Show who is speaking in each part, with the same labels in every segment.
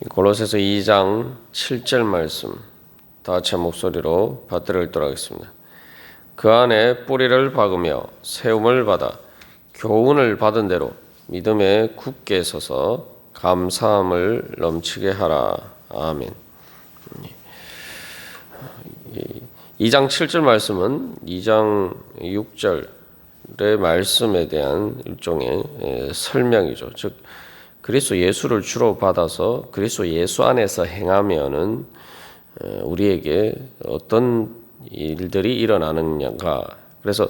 Speaker 1: 골로새서 2장 7절 말씀 다 같이 목소리로 받들어 읽도록 하겠습니다. 그 안에 뿌리를 박으며 세움을 받아 교훈을 받은 대로 믿음에 굳게 서서 감사함을 넘치게 하라. 아멘. 2장 7절 말씀은 2장 6절의 말씀에 대한 일종의 설명이죠. 즉 그리스도 예수를 주로 받아서 그리스도 예수 안에서 행하면은 우리에게 어떤 일들이 일어나느냐가, 그래서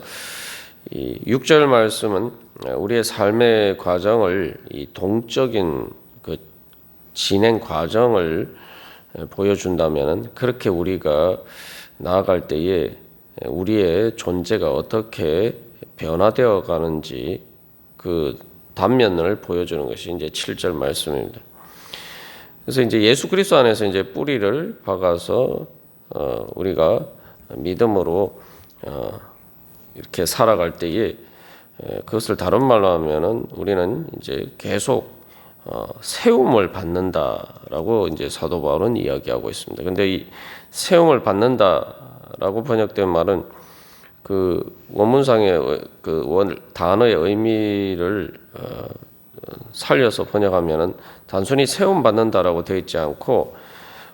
Speaker 1: 이 6절 말씀은 우리의 삶의 과정을, 이 동적인 그 진행 과정을 보여준다면은 그렇게 우리가 나아갈 때에 우리의 존재가 어떻게 변화되어 가는지 그 단면을 보여주는 것이 이제 7절 말씀입니다. 그래서 이제 예수 그리스도 안에서 이제 뿌리를 박아서 우리가 믿음으로 이렇게 살아갈 때에 그것을 다른 말로 하면은 우리는 이제 계속 세움을 받는다라고 이제 사도 바울은 이야기하고 있습니다. 근데 이 세움을 받는다라고 번역된 말은 그 원문상의 그 단어의 의미를 살려서 번역하면은 단순히 세움 받는다라고 되어 있지 않고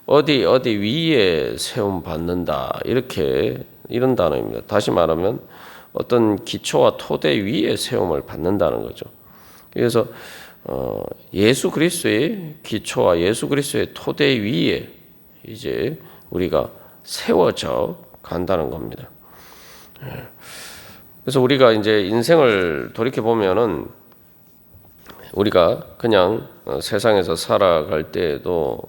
Speaker 1: 어디 위에 세움 받는다 이런 단어입니다. 다시 말하면 어떤 기초와 토대 위에 세움을 받는다는 거죠. 그래서 예수 그리스도의 기초와 예수 그리스도의 토대 위에 이제 우리가 세워져 간다는 겁니다. 그래서 우리가 이제 인생을 돌이켜 보면은 우리가 그냥 세상에서 살아갈 때에도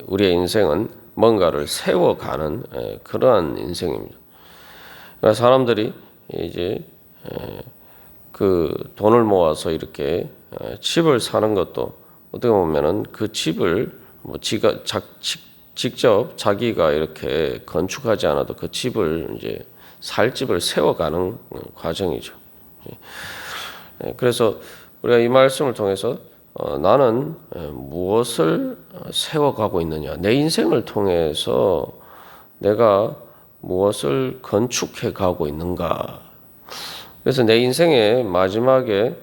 Speaker 1: 우리의 인생은 뭔가를 세워가는 그러한 인생입니다. 그러니까 사람들이 이제 그 돈을 모아서 이렇게 집을 사는 것도 어떻게 보면은 그 집을 뭐 직접 자기가 이렇게 건축하지 않아도 그 집을 이제 살 집을 세워가는 과정이죠. 그래서 우리가 이 말씀을 통해서 나는 무엇을 세워가고 있느냐, 내 인생을 통해서 내가 무엇을 건축해 가고 있는가. 그래서 내 인생의 마지막에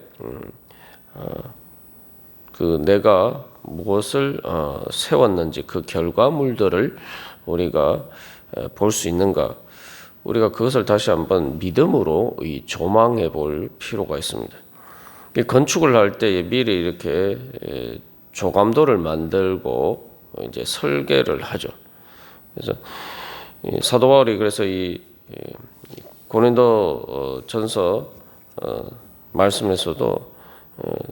Speaker 1: 그 내가 무엇을 세웠는지 그 결과물들을 우리가 볼 수 있는가, 우리가 그것을 다시 한번 믿음으로 조망해 볼 필요가 있습니다. 건축을 할 때 미리 이렇게 조감도를 만들고 이제 설계를 하죠. 그래서 사도 바울이 그래서 이 고린도 전서 말씀에서도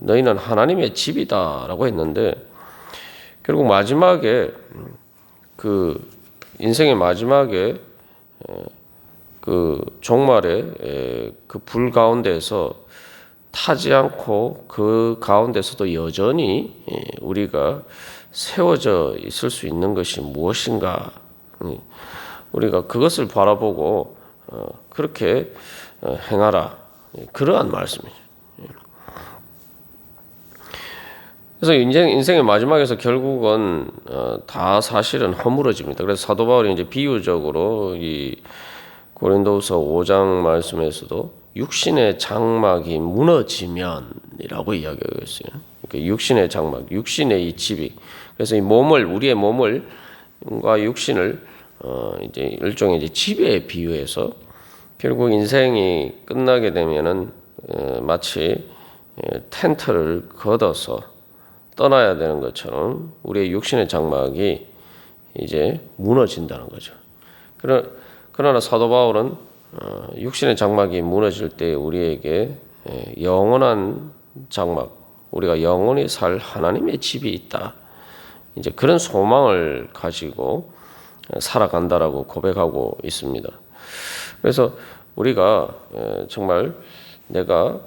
Speaker 1: 너희는 하나님의 집이다라고 했는데, 결국 마지막에 그 인생의 마지막에 그 종말에 그 불 가운데서 타지 않고 그 가운데서도 여전히 우리가 세워져 있을 수 있는 것이 무엇인가, 우리가 그것을 바라보고 그렇게 행하라, 그러한 말씀이죠. 그래서 인생의 마지막에서 결국은 다 사실은 허물어집니다. 그래서 사도 바울이 이제 비유적으로 이 고린도후서 5장 말씀에서도 육신의 장막이 무너지면이라고 이야기하고 있어요. 그러니까 육신의 장막, 육신의 이 집이, 그래서 이 몸을, 우리의 몸을과 육신을 이제 일종의 이제 집에 비유해서 결국 인생이 끝나게 되면은 마치 텐트를 걷어서 떠나야 되는 것처럼 우리의 육신의 장막이 이제 무너진다는 거죠. 그러나 사도 바울은 육신의 장막이 무너질 때 우리에게 영원한 장막, 우리가 영원히 살 하나님의 집이 있다, 이제 그런 소망을 가지고 살아간다라고 고백하고 있습니다. 그래서 우리가 정말 내가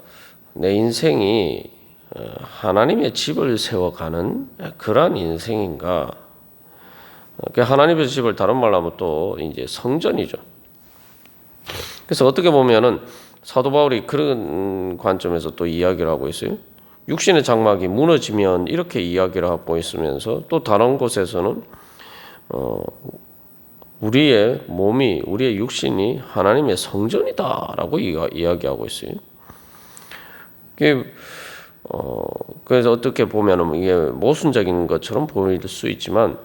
Speaker 1: 내 인생이 하나님의 집을 세워가는 그러한 인생인가? 하나님의 집을 다른 말로 하면 또 이제 성전이죠. 그래서 어떻게 보면은 사도 바울이 그런 관점에서 또 이야기를 하고 있어요. 육신의 장막이 무너지면 이렇게 이야기를 하고 있으면서 또 다른 곳에서는 우리의 몸이, 우리의 육신이 하나님의 성전이다라고 이야기하고 있어요. 그래서 어떻게 보면 이게 모순적인 것처럼 보일 수 있지만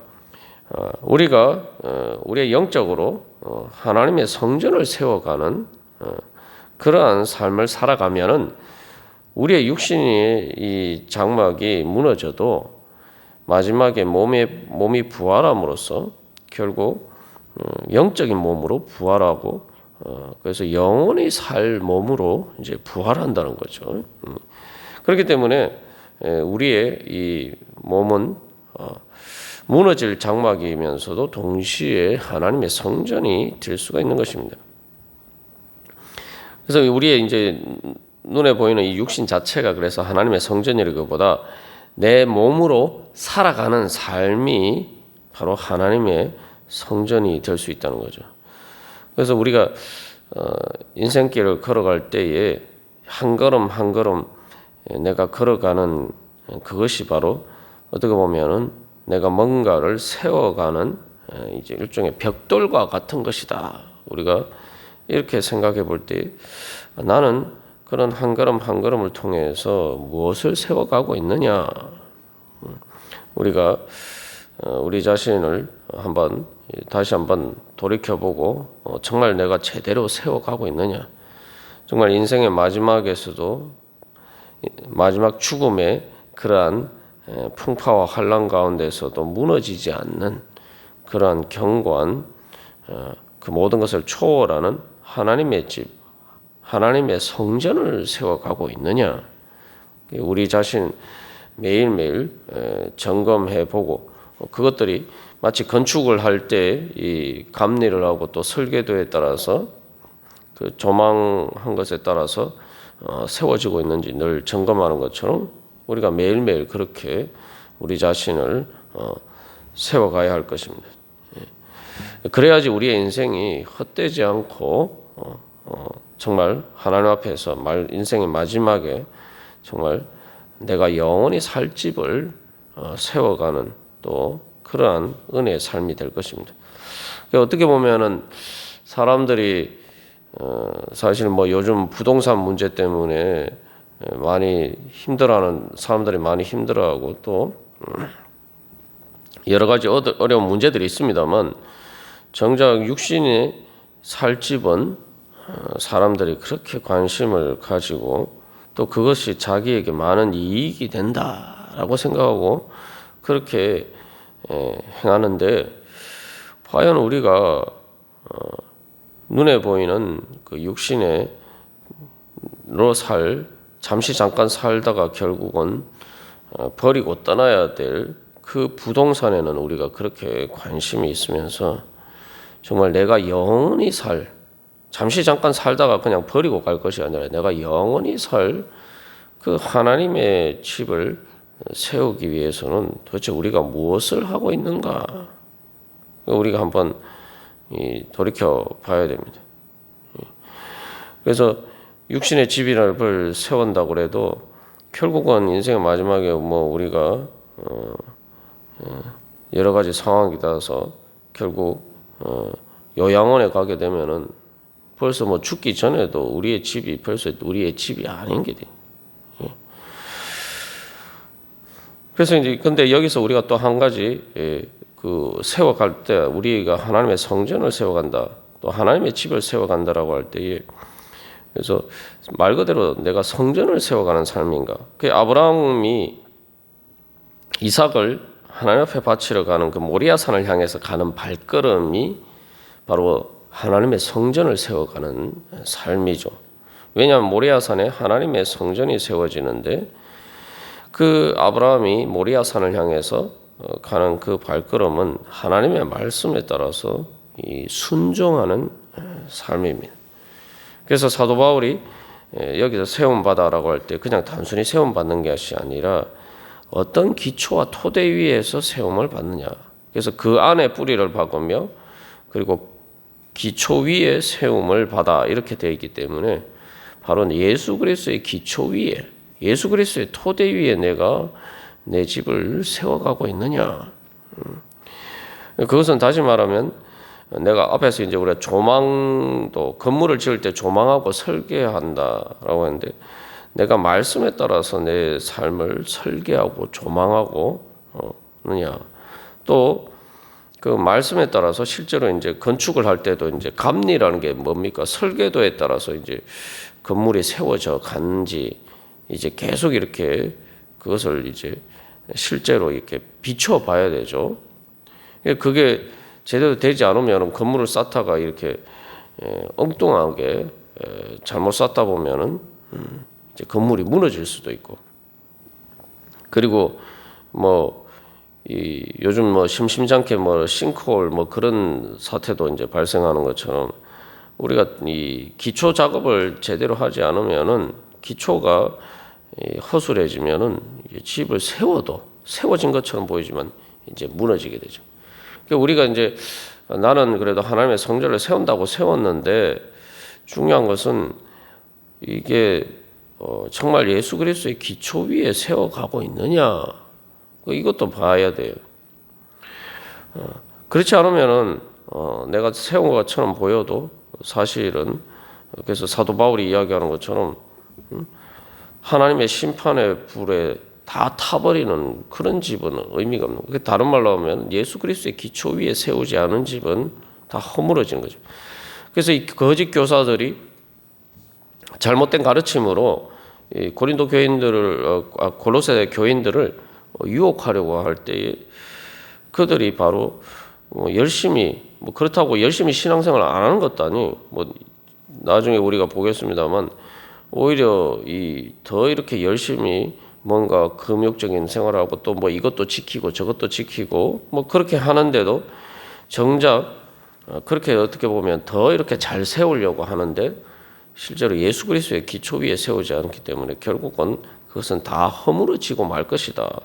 Speaker 1: 우리가 우리의 영적으로 하나님의 성전을 세워가는 그러한 삶을 살아가면은 우리의 육신의 이 장막이 무너져도 마지막에 몸이 부활함으로써 결국 영적인 몸으로 부활하고 그래서 영원히 살 몸으로 이제 부활한다는 거죠. 그렇기 때문에 우리의 이 몸은 무너질 장막이면서도 동시에 하나님의 성전이 될 수가 있는 것입니다. 그래서 우리의 이제 눈에 보이는 이 육신 자체가 그래서 하나님의 성전이라기보다 내 몸으로 살아가는 삶이 바로 하나님의 성전이 될 수 있다는 거죠. 그래서 우리가 인생길을 걸어갈 때에 한 걸음 한 걸음 내가 걸어가는 그것이 바로 어떻게 보면은 내가 뭔가를 세워가는 이제 일종의 벽돌과 같은 것이다. 우리가 이렇게 생각해 볼 때 나는 그런 한 걸음 한 걸음을 통해서 무엇을 세워가고 있느냐. 우리가 우리 자신을 다시 한번 돌이켜보고 정말 내가 제대로 세워가고 있느냐. 정말 인생의 마지막에서도 마지막 죽음의 그러한 풍파와 환란 가운데서도 무너지지 않는 그러한 견고한 그 모든 것을 초월하는 하나님의 집, 하나님의 성전을 세워가고 있느냐. 우리 자신 매일매일 점검해보고 그것들이 마치 건축을 할 때 이 감리를 하고 또 설계도에 따라서 그 조망한 것에 따라서 세워지고 있는지 늘 점검하는 것처럼 우리가 매일매일 그렇게 우리 자신을 세워가야 할 것입니다. 그래야지 우리의 인생이 헛되지 않고 정말 하나님 앞에서 인생의 마지막에 정말 내가 영원히 살 집을 세워가는 또 그러한 은혜의 삶이 될 것입니다. 어떻게 보면은 사람들이 사실 뭐 요즘 부동산 문제 때문에 많이 힘들어하는 사람들이 많이 힘들어하고 또 여러 가지 어려운 문제들이 있습니다만 정작 육신의 살 집은 사람들이 그렇게 관심을 가지고 또 그것이 자기에게 많은 이익이 된다라고 생각하고 그렇게 행하는데 과연 우리가 눈에 보이는 그 육신으로 잠시 잠깐 살다가 결국은 버리고 떠나야 될 그 부동산에는 우리가 그렇게 관심이 있으면서 정말 내가 영원히 잠시 잠깐 살다가 그냥 버리고 갈 것이 아니라 내가 영원히 살 그 하나님의 집을 세우기 위해서는 도대체 우리가 무엇을 하고 있는가? 우리가 한번 돌이켜 봐야 됩니다. 그래서 육신의 집을 세운다고 해도 결국은 인생의 마지막에 뭐 우리가 여러 가지 상황이 따라서 결국 요양원에 가게 되면은 벌써 뭐 죽기 전에도 우리의 집이 벌써 우리의 집이 아닌 게 돼. 그래서 이제 근데 여기서 우리가 또 한 가지 그 세워갈 때 우리가 하나님의 성전을 세워간다, 또 하나님의 집을 세워간다라고 할 때에 그래서 말 그대로 내가 성전을 세워가는 삶인가? 그 아브라함이 이삭을 하나님 앞에 바치러 가는 그 모리아산을 향해서 가는 발걸음이 바로 하나님의 성전을 세워가는 삶이죠. 왜냐하면 모리아산에 하나님의 성전이 세워지는데 그 아브라함이 모리아산을 향해서 가는 그 발걸음은 하나님의 말씀에 따라서 이 순종하는 삶입니다. 그래서 사도 바울이 여기서 세움받아라고 할 때 그냥 단순히 세움받는 것이 아니라 어떤 기초와 토대 위에서 세움을 받느냐. 그래서 그 안에 뿌리를 박으며 그리고 기초 위에 세움을 받아 이렇게 되어 있기 때문에 바로 예수 그리스도의 기초 위에 예수 그리스도의 토대 위에 내가 내 집을 세워가고 있느냐. 그것은 다시 말하면 내가 앞에서 이제 우리가 조망도 건물을 지을 때 조망하고 설계한다라고 했는데 내가 말씀에 따라서 내 삶을 설계하고 조망하고 느냐. 또 그 말씀에 따라서 실제로 이제 건축을 할 때도 이제 감리라는 게 뭡니까? 설계도에 따라서 이제 건물이 세워져 간지 이제 계속 이렇게 그것을 이제 실제로 이렇게 비춰봐야 되죠. 그게 제대로 되지 않으면 건물을 쌓다가 이렇게 엉뚱하게 잘못 쌓다 보면은 이제 건물이 무너질 수도 있고. 그리고 요즘 심심찮게 싱크홀 그런 사태도 이제 발생하는 것처럼 우리가 이 기초 작업을 제대로 하지 않으면은 기초가 허술해지면은 집을 세워도 세워진 것처럼 보이지만 이제 무너지게 되죠. 그러니까 우리가 이제 나는 그래도 하나님의 성전을 세운다고 세웠는데 중요한 것은 이게 정말 예수 그리스도의 기초 위에 세워가고 있느냐 이것도 봐야 돼요. 그렇지 않으면은 내가 세운 것처럼 보여도 사실은 그래서 사도 바울이 이야기하는 것처럼 하나님의 심판의 불에 다 타버리는 그런 집은 의미가 없는 거예요. 다른 말로 하면 예수 그리스도의 기초 위에 세우지 않은 집은 다 허물어지는 거죠. 그래서 이 거짓 교사들이 잘못된 가르침으로 고린도 교인들을 골로새 교인들을 유혹하려고 할 때에 그들이 바로 열심히 그렇다고 열심히 신앙생활을 안 하는 것도 아니에요. 나중에 우리가 보겠습니다만 오히려 더 이렇게 열심히 뭔가 금욕적인 생활하고 또 이것도 지키고 저것도 지키고 그렇게 하는데도 정작 그렇게 어떻게 보면 더 이렇게 잘 세우려고 하는데 실제로 예수 그리스도의 기초 위에 세우지 않기 때문에 결국은 그것은 다 허물어지고 말 것이다.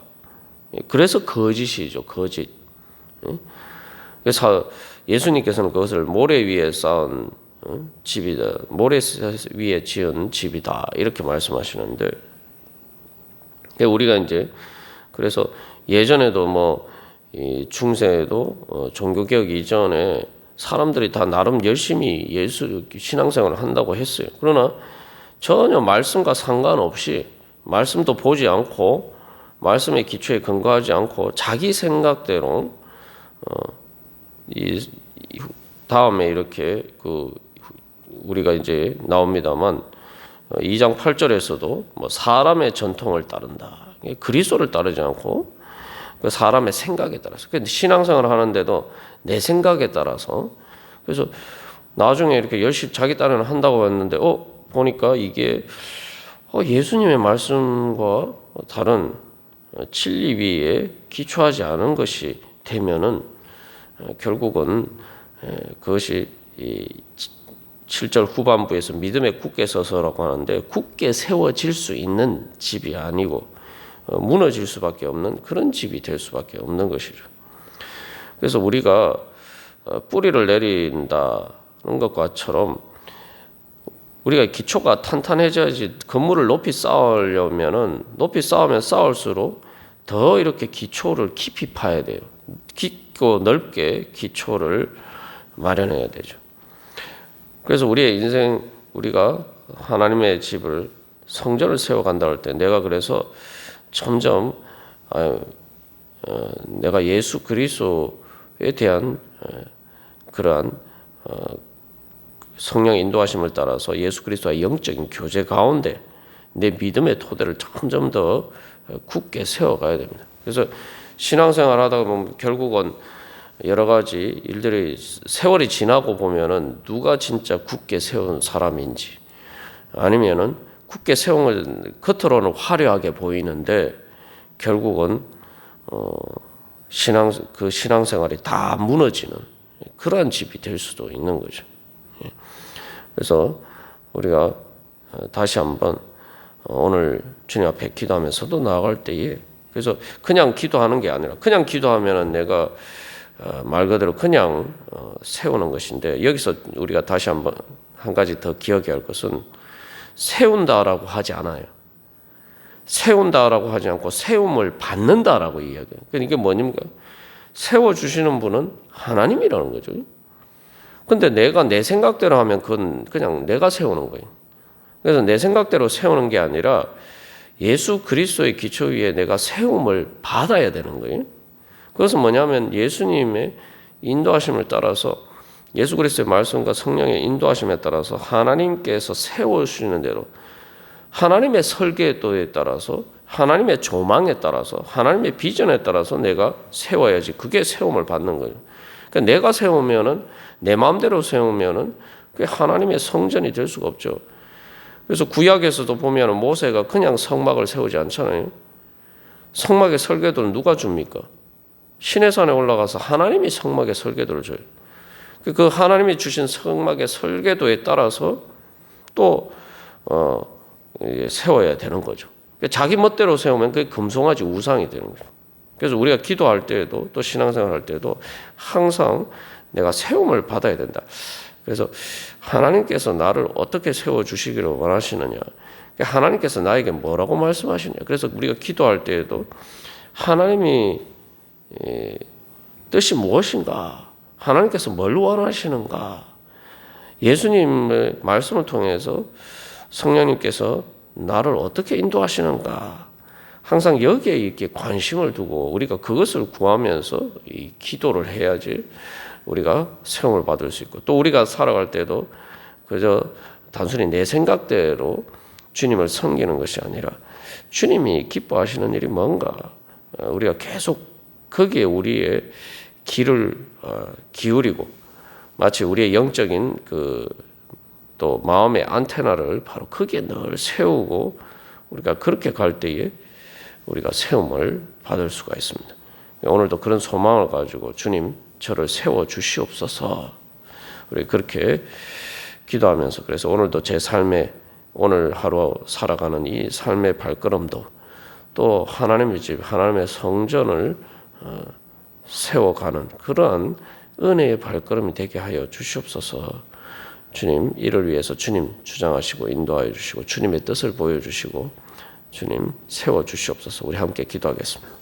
Speaker 1: 그래서 거짓이죠, 거짓. 그래서 예수님께서는 그것을 모래 위에 쌓은 집이다, 모래 위에 지은 집이다 이렇게 말씀하시는데 우리가 이제 그래서 예전에도 중세에도 종교개혁 이전에 사람들이 다 나름 열심히 예수 신앙생활을 한다고 했어요. 그러나 전혀 말씀과 상관없이 말씀도 보지 않고 말씀의 기초에 근거하지 않고 자기 생각대로 이 다음에 이렇게 우리가 이제 나옵니다만 2장 8절에서도 사람의 전통을 따른다. 그리스도를 따르지 않고 사람의 생각에 따라서. 신앙생활을 하는데도 내 생각에 따라서. 그래서 나중에 이렇게 열심히 자기 딴에는 한다고 했는데 보니까 이게 예수님의 말씀과 다른 진리 위에 기초하지 않은 것이 되면은 결국은 그것이 7절 후반부에서 믿음에 굳게 서서라고 하는데 굳게 세워질 수 있는 집이 아니고 무너질 수밖에 없는 그런 집이 될 수밖에 없는 것이죠. 그래서 우리가 뿌리를 내린다는 것과처럼 우리가 기초가 탄탄해져야지 건물을 높이 쌓으려면은 높이 쌓으면 쌓을수록 더 이렇게 기초를 깊이 파야 돼요. 깊고 넓게 기초를 마련해야 되죠. 그래서 우리의 인생 우리가 하나님의 집을 성전을 세워간다 할 때 내가 그래서 점점 내가 예수 그리스도에 대한 그러한 성령 인도하심을 따라서 예수 그리스도와 영적인 교제 가운데 내 믿음의 토대를 점점 더 굳게 세워가야 됩니다. 그래서 신앙생활 하다 보면 결국은 여러 가지 일들이 세월이 지나고 보면은 누가 진짜 굳게 세운 사람인지 아니면은 굳게 세운 걸 겉으로는 화려하게 보이는데 결국은 신앙생활이 다 무너지는 그러한 집이 될 수도 있는 거죠. 그래서 우리가 다시 한번 오늘 주님 앞에 기도하면서도 나아갈 때에 그래서 그냥 기도하는 게 아니라 그냥 기도하면은 내가 말 그대로 그냥 세우는 것인데 여기서 우리가 다시 한번 한 가지 더 기억해야 할 것은 세운다라고 하지 않아요. 세운다라고 하지 않고 세움을 받는다라고 이야기해요. 그러니까 이게 뭐입니까? 세워주시는 분은 하나님이라는 거죠. 근데 내가 내 생각대로 하면 그건 그냥 내가 세우는 거예요. 그래서 내 생각대로 세우는 게 아니라 예수 그리스도의 기초 위에 내가 세움을 받아야 되는 거예요. 그것은 뭐냐면 예수님의 인도하심을 따라서 예수 그리스도의 말씀과 성령의 인도하심에 따라서 하나님께서 세워주시는 대로 하나님의 설계도에 따라서 하나님의 조망에 따라서 하나님의 비전에 따라서 내가 세워야지 그게 세움을 받는 거예요. 그러니까 내가 세우면은 내 마음대로 세우면은 그게 하나님의 성전이 될 수가 없죠. 그래서 구약에서도 보면은 모세가 그냥 성막을 세우지 않잖아요. 성막의 설계도를 누가 줍니까? 시내산에 올라가서 하나님이 성막의 설계도를 줘요. 그 하나님이 주신 성막의 설계도에 따라서 또 세워야 되는 거죠. 자기 멋대로 세우면 그게 금송아지 우상이 되는 거죠. 그래서 우리가 기도할 때에도 또 신앙생활 할 때도 항상 내가 세움을 받아야 된다. 그래서 하나님께서 나를 어떻게 세워주시기를 원하시느냐. 하나님께서 나에게 뭐라고 말씀하시냐. 그래서 우리가 기도할 때에도 하나님이 뜻이 무엇인가. 하나님께서 뭘 원하시는가. 예수님의 말씀을 통해서 성령님께서 나를 어떻게 인도하시는가. 항상 여기에 이렇게 관심을 두고 우리가 그것을 구하면서 이 기도를 해야지 우리가 세움을 받을 수 있고 또 우리가 살아갈 때도 그저 단순히 내 생각대로 주님을 섬기는 것이 아니라 주님이 기뻐하시는 일이 뭔가 우리가 계속 거기에 우리의 길을 기울이고 마치 우리의 영적인 또 마음의 안테나를 바로 거기에 늘 세우고 우리가 그렇게 갈 때에 우리가 세움을 받을 수가 있습니다. 오늘도 그런 소망을 가지고 주님 저를 세워 주시옵소서. 우리 그렇게 기도하면서 그래서 오늘도 제 삶에 오늘 하루 살아가는 이 삶의 발걸음도 또 하나님의 집 하나님의 성전을 세워가는 그러한 은혜의 발걸음이 되게 하여 주시옵소서. 주님 이를 위해서 주님 주장하시고 인도하여 주시고 주님의 뜻을 보여주시고 주님 세워주시옵소서. 우리 함께 기도하겠습니다.